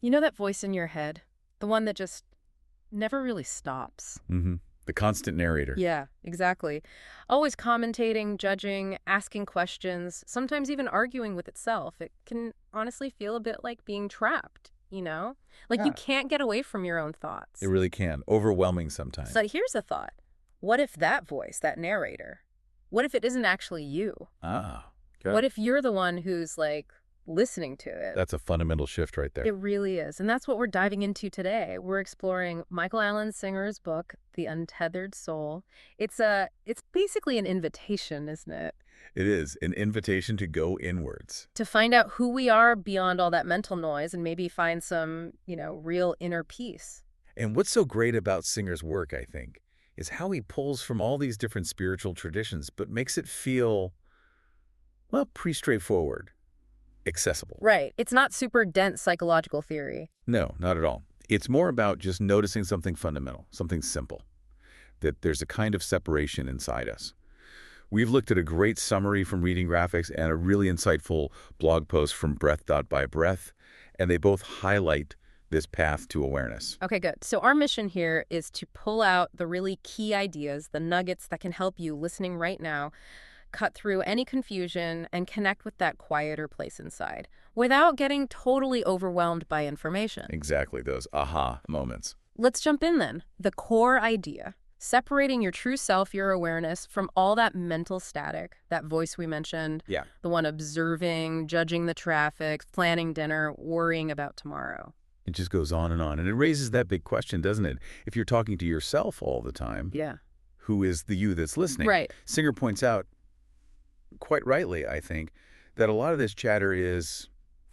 You know that voice in your head? The one that just never really stops. Mm-hmm. The constant narrator. Yeah, exactly. Always commentating, judging, asking questions, sometimes even arguing with itself. It can honestly feel a bit like being trapped, you know? Like you Yeah. can't get away from your own It thoughts. really can. Overwhelming sometimes. So here's a thought. What if that voice, that narrator, what if it isn't actually you? Ah, okay. What if you're the one who's like listening to it? That's a fundamental shift right there. It really is. And that's what we're diving into today. We're exploring Michael Allen Singer's book, The Untethered Soul. It's basically an invitation, isn't it? It is an invitation to go inwards. To find out who we are beyond all that mental noise and maybe find some, real inner peace. And what's so great about Singer's work, I think, is how he pulls from all these different spiritual traditions, but makes it feel, well, pretty straightforward, accessible. Right. It's not super dense psychological theory. No, not at all. It's more about just noticing something fundamental, something simple, that there's a kind of separation inside us. We've looked at a great summary from Reading Graphics and a really insightful blog post from Breath by Breath, and they both highlight this path to awareness. Okay, good. So our mission here is to pull out the really key ideas, the nuggets that can help you listening right now, cut through any confusion and connect with that quieter place inside without getting totally overwhelmed by information. Exactly, those aha moments. Let's jump in then. The core idea. Separating your true self, your awareness, from all that mental static, that voice we mentioned, Yeah. the one observing, judging the traffic, planning dinner, worrying about tomorrow. It just goes on. And it raises that big question, doesn't it? If you're talking to yourself all the time, Yeah. who is the you that's listening? Right. Singer points out, quite rightly, I think, that a lot of this chatter is,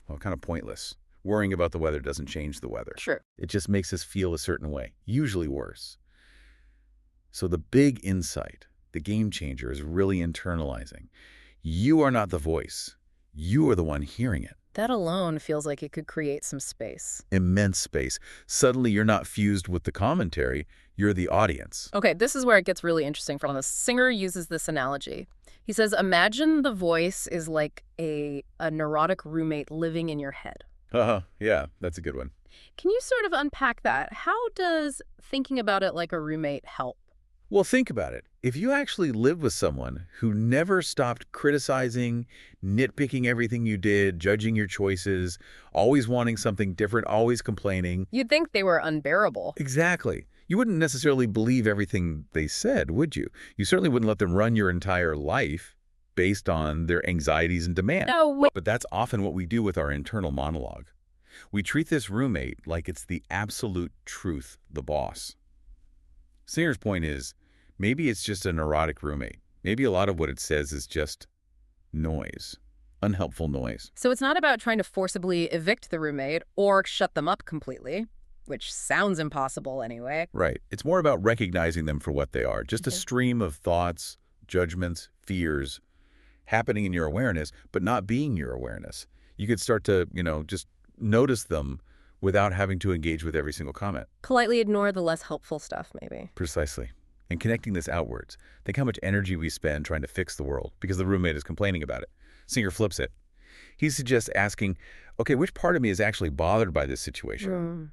well, kind of pointless. Worrying about the weather doesn't change the weather. Sure. It just makes us feel a certain way, usually worse. So the big insight, the game changer, is really internalizing. You are not the voice. You are the one hearing it. That alone feels like it could create some space. Immense space. Suddenly you're not fused with the commentary, you're the audience. Okay, this is where it gets really interesting for us. Singer uses this analogy. He says, imagine the voice is like a neurotic roommate living in your head. Yeah, that's a good one. Can you sort of unpack that? How does thinking about it like a roommate help? Well, think about it. If you actually live with someone who never stopped criticizing, nitpicking everything you did, judging your choices, always wanting something different, always complaining. You'd think they were unbearable. Exactly. You wouldn't necessarily believe everything they said, would you? You certainly wouldn't let them run your entire life based on their anxieties and demands. No way. But that's often what we do with our internal monologue. We treat this roommate like it's the absolute truth, the boss. Singer's point is, maybe it's just a neurotic roommate. Maybe a lot of what it says is just noise, unhelpful noise. So it's not about trying to forcibly evict the roommate or shut them up completely, which sounds impossible anyway. Right. It's more about recognizing them for what they are, just a stream of thoughts, judgments, fears happening in your awareness, but not being your awareness. You could start to, just notice them without having to engage with every single comment. Politely ignore the less helpful stuff, maybe. Precisely. And connecting this outwards. Think how much energy we spend trying to fix the world because the roommate is complaining about it. Singer flips it. He suggests asking, okay, which part of me is actually bothered by this situation?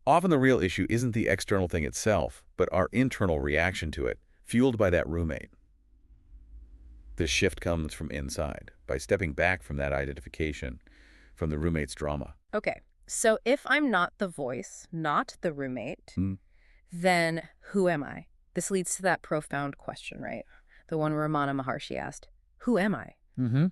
Often the real issue isn't the external thing itself, but our internal reaction to it, fueled by that roommate. This shift comes from inside, by stepping back from that identification, from the roommate's drama. Okay, so if I'm not the voice, not the roommate, then who am I? This leads to that profound question, right? The one Ramana Maharshi asked, who am I?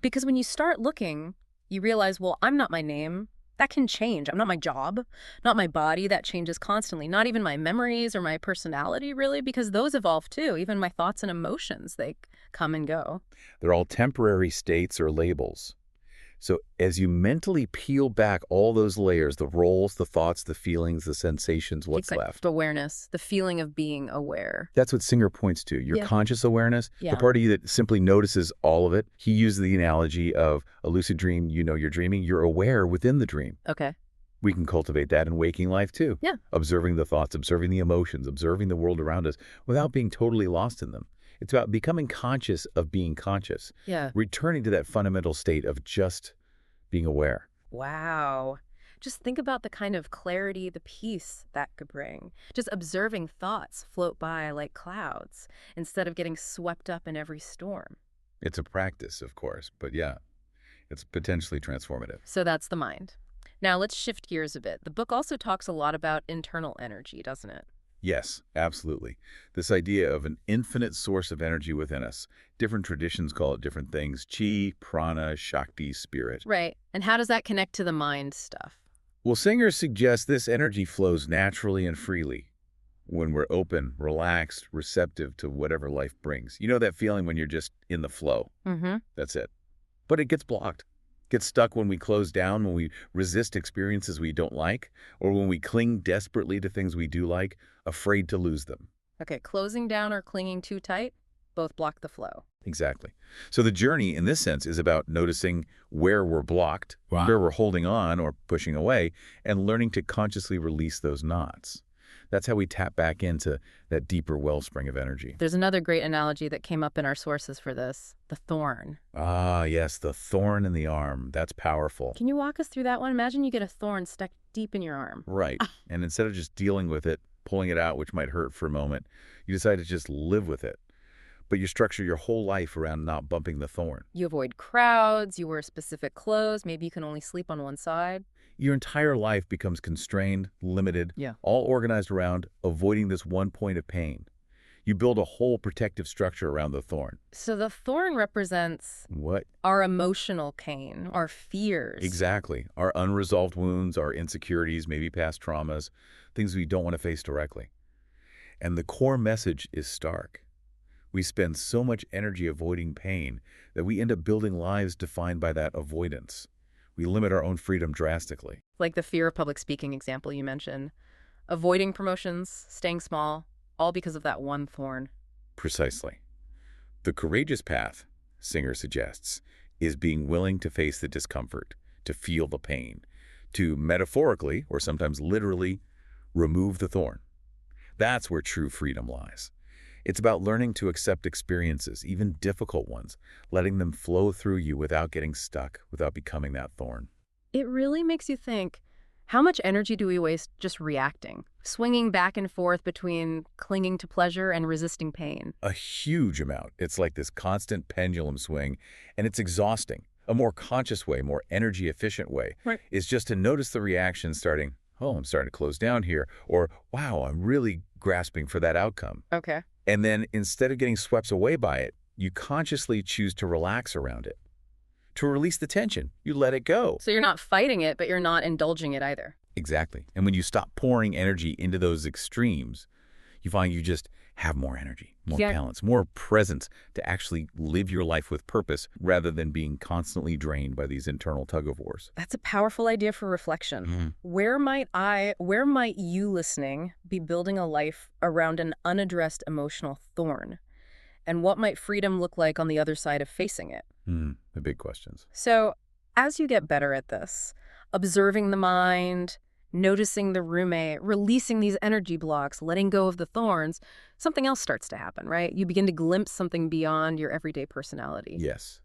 Because when you start looking, you realize, well, I'm not my name. That can change. I'm not my job, not my body. That changes constantly. Not even my memories or my personality, really, because those evolve too. Even my thoughts and emotions, they come and go. They're all temporary states or labels. So as you mentally peel back all those layers, the roles, the thoughts, the feelings, the sensations, what's left? Awareness, the feeling of being aware. That's what Singer points to, your conscious awareness, Yeah. the part of you that simply notices all of it. He used the analogy of a lucid dream, you're dreaming, you're aware within the dream. Okay. We can cultivate that in waking life too. Yeah. Observing the thoughts, observing the emotions, observing the world around us without being totally lost in them. It's about becoming conscious of being conscious. Yeah. Returning to that fundamental state of just being aware. Wow. Just think about the kind of clarity, the peace that could bring. Just observing thoughts float by like clouds instead of getting swept up in every storm. It's a practice, of course, but yeah, it's potentially transformative. So that's the mind. Now let's shift gears a bit. The book also talks a lot about internal energy, doesn't it? Yes, absolutely. This idea of an infinite source of energy within us. Different traditions call it different things. Chi, prana, shakti, spirit. Right. And how does that connect to the mind stuff? Well, Singer suggests this energy flows naturally and freely when we're open, relaxed, receptive to whatever life brings. You know that feeling when you're just in the flow? Mm-hmm. That's it. But it gets blocked. Gets stuck when we close down, when we resist experiences we don't like, or when we cling desperately to things we do like, afraid to lose them. Okay, closing down or clinging too tight, both block the flow. Exactly. So the journey, in this sense, is about noticing where we're blocked, where we're holding on or pushing away, and learning to consciously release those knots. That's how we tap back into that deeper wellspring of energy. There's another great analogy that came up in our sources for this, the thorn. Ah, yes, the thorn in the arm. That's powerful. Can you walk us through that one? Imagine you get a thorn stuck deep in your arm. Right. And instead of just dealing with it, pulling it out, which might hurt for a moment, you decide to just live with it. But you structure your whole life around not bumping the thorn. You avoid crowds, you wear specific clothes, maybe you can only sleep on one side. Your entire life becomes constrained, limited, Yeah. all organized around avoiding this one point of pain. You build a whole protective structure around the thorn. So the thorn represents What? our emotional pain, our fears. Exactly. Our unresolved wounds, our insecurities, maybe past traumas, things we don't want to face directly. And the core message is stark. We spend so much energy avoiding pain that we end up building lives defined by that avoidance. We limit our own freedom drastically. Like the fear of public speaking example you mentioned. Avoiding promotions, staying small, all because of that one thorn. Precisely. The courageous path, Singer suggests, is being willing to face the discomfort, to feel the pain, to metaphorically, or sometimes literally, remove the thorn. That's where true freedom lies. It's about learning to accept experiences, even difficult ones, letting them flow through you without getting stuck, without becoming that thorn. It really makes you think, how much energy do we waste just reacting, swinging back and forth between clinging to pleasure and resisting pain? A huge amount. It's like this constant pendulum swing, and it's exhausting. A more conscious way, more energy-efficient way, is just to notice the reaction starting, oh, I'm starting to close down here, or, wow, I'm really grasping for that outcome. Okay. And then instead of getting swept away by it, you consciously choose to relax around it. To release the tension, you let it go. So you're not fighting it, but you're not indulging it either. Exactly. And when you stop pouring energy into those extremes, you find you just have more energy, more balance, more presence to actually live your life with purpose rather than being constantly drained by these internal tug-of-wars. That's a powerful idea for reflection. Where might you listening be building a life around an unaddressed emotional thorn? And what might freedom look like on the other side of facing it? The big questions. So as you get better at this, observing the mind, noticing the roommate, releasing these energy blocks, letting go of the thorns, something else starts to happen, right? You begin to glimpse something beyond your everyday personality. Yes.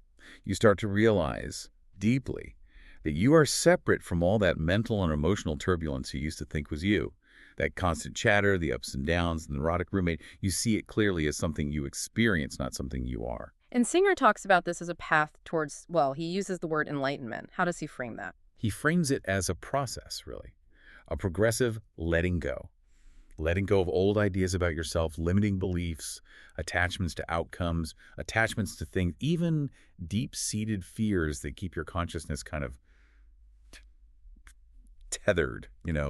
You start to realize deeply that you are separate from all that mental and emotional turbulence you used to think was you. That constant chatter, the ups and downs, the neurotic roommate, you see it clearly as something you experience, not something you are. And Singer talks about this as a path towards, well, he uses the word enlightenment. How does he frame that? He frames it as a process, really. A progressive letting go. Letting go of old ideas about yourself, limiting beliefs, attachments to outcomes, attachments to things, even deep-seated fears that keep your consciousness kind of tethered,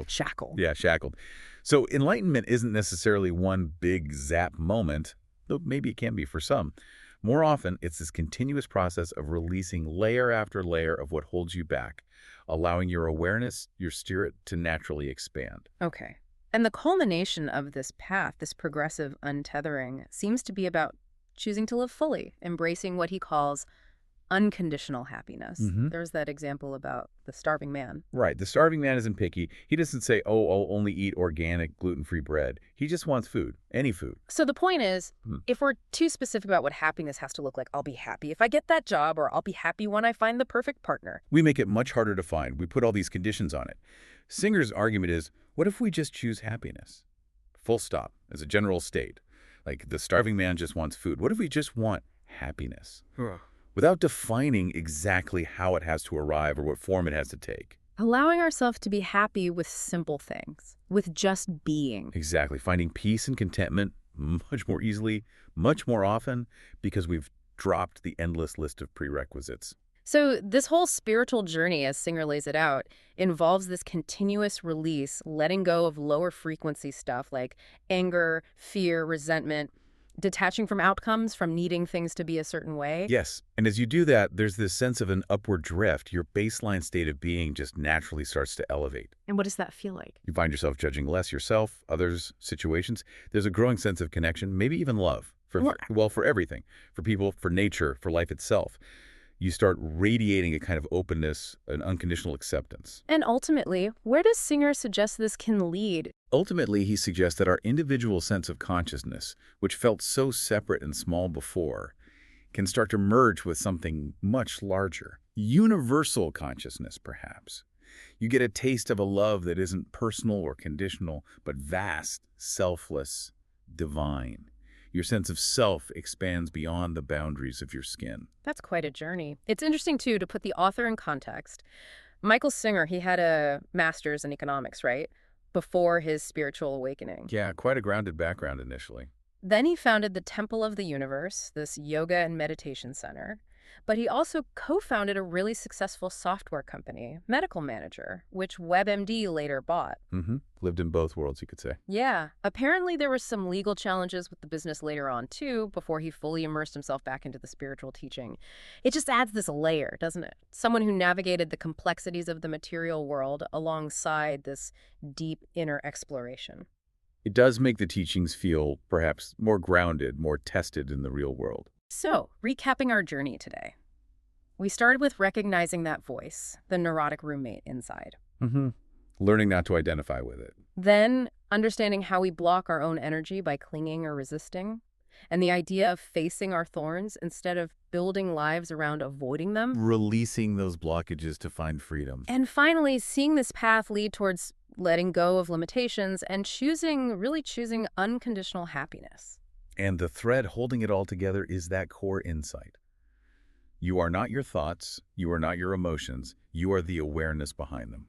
Shackled. Yeah, shackled. So enlightenment isn't necessarily one big zap moment, though maybe it can be for some. More often, it's this continuous process of releasing layer after layer of what holds you back, allowing your awareness, your spirit to naturally expand. Okay. And the culmination of this path, this progressive untethering, seems to be about choosing to live fully, embracing what he calls unconditional happiness. There's that example about the starving man. Right. The starving man isn't picky. He doesn't say, oh, I'll only eat organic, gluten-free bread. He just wants food, any food. So the point is, if we're too specific about what happiness has to look like, I'll be happy if I get that job, or I'll be happy when I find the perfect partner. We make it much harder to find. We put all these conditions on it. Singer's argument is, what if we just choose happiness? Full stop, as a general state. Like the starving man just wants food. What if we just want happiness? Without defining exactly how it has to arrive or what form it has to take. Allowing ourselves to be happy with simple things, with just being. Exactly. Finding peace and contentment much more easily, much more often, because we've dropped the endless list of prerequisites. So this whole spiritual journey, as Singer lays it out, involves this continuous release, letting go of lower frequency stuff like anger, fear, resentment, detaching from outcomes, from needing things to be a certain way. Yes, and as you do that, there's this sense of an upward drift. Your baseline state of being just naturally starts to elevate. And what does that feel like? You find yourself judging less yourself, others, situations. There's a growing sense of connection, maybe even love, for everything, for people, for nature, for life itself. You start radiating a kind of openness, an unconditional acceptance. And ultimately, where does Singer suggest this can lead? Ultimately, he suggests that our individual sense of consciousness, which felt so separate and small before, can start to merge with something much larger. Universal consciousness, perhaps. You get a taste of a love that isn't personal or conditional, but vast, selfless, divine. Your sense of self expands beyond the boundaries of your skin. That's quite a journey. It's interesting, too, to put the author in context. Michael Singer, he had a master's in economics, right? Before his spiritual awakening. Yeah, quite a grounded background initially. Then he founded the Temple of the Universe, this yoga and meditation center. But he also co-founded a really successful software company, Medical Manager, which WebMD later bought. Lived in both worlds, you could say. Yeah. Apparently there were some legal challenges with the business later on, too, before he fully immersed himself back into the spiritual teaching. It just adds this layer, doesn't it? Someone who navigated the complexities of the material world alongside this deep inner exploration. It does make the teachings feel perhaps more grounded, more tested in the real world. So, recapping our journey today. We started with recognizing that voice, the neurotic roommate inside. Learning not to identify with it. Then, understanding how we block our own energy by clinging or resisting. And the idea of facing our thorns instead of building lives around avoiding them. Releasing those blockages to find freedom. And finally, seeing this path lead towards letting go of limitations and really choosing unconditional happiness. And the thread holding it all together is that core insight. You are not your thoughts, you are not your emotions, you are the awareness behind them,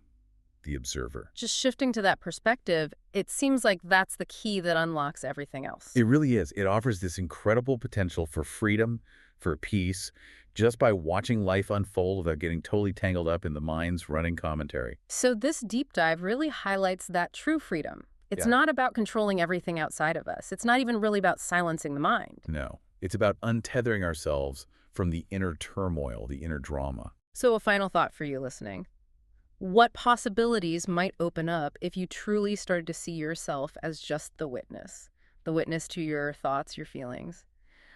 the observer. Just shifting to that perspective, it seems like that's the key that unlocks everything else. It really is. It offers this incredible potential for freedom, for peace, just by watching life unfold without getting totally tangled up in the mind's running commentary. So this deep dive really highlights that true freedom. It's not about controlling everything outside of us. It's not even really about silencing the mind. No, it's about untethering ourselves from the inner turmoil, the inner drama. So a final thought for you listening. What possibilities might open up if you truly started to see yourself as just the witness to your thoughts, your feelings,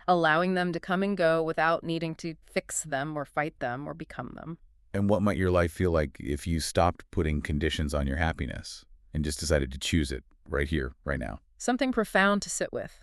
allowing them to come and go without needing to fix them or fight them or become them? And what might your life feel like if you stopped putting conditions on your happiness and just decided to choose it right here, right now? Something profound to sit with.